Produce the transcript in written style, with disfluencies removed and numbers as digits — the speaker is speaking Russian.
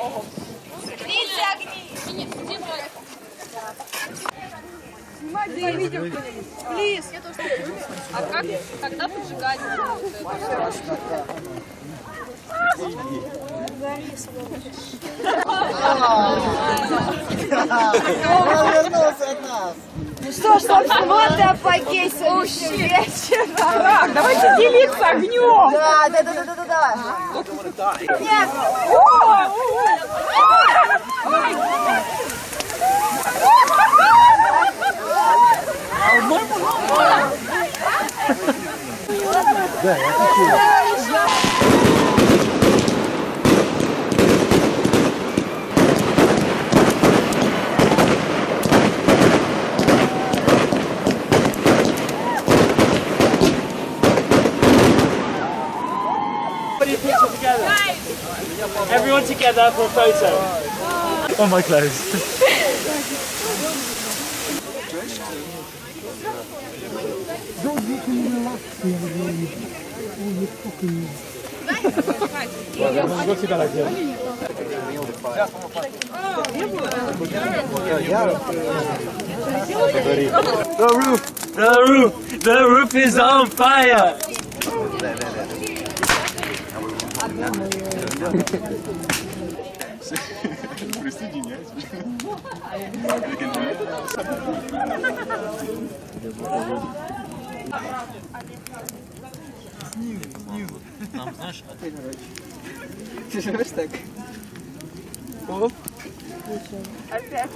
богом. Видите огни? Снимать видео кто-нибудь. Плиз. А как тогда поджигать? Он вернулся от нас. Ну что ж, собственно, вот и апогей сегодняшнего вечера. Так, давайте делиться огнем. Да. Нет. Да, я хочу. Everyone together for a photo. On my clothes. The roof is on fire. Присоединяйтесь. Там, знаешь, Ты живешь так? Опять.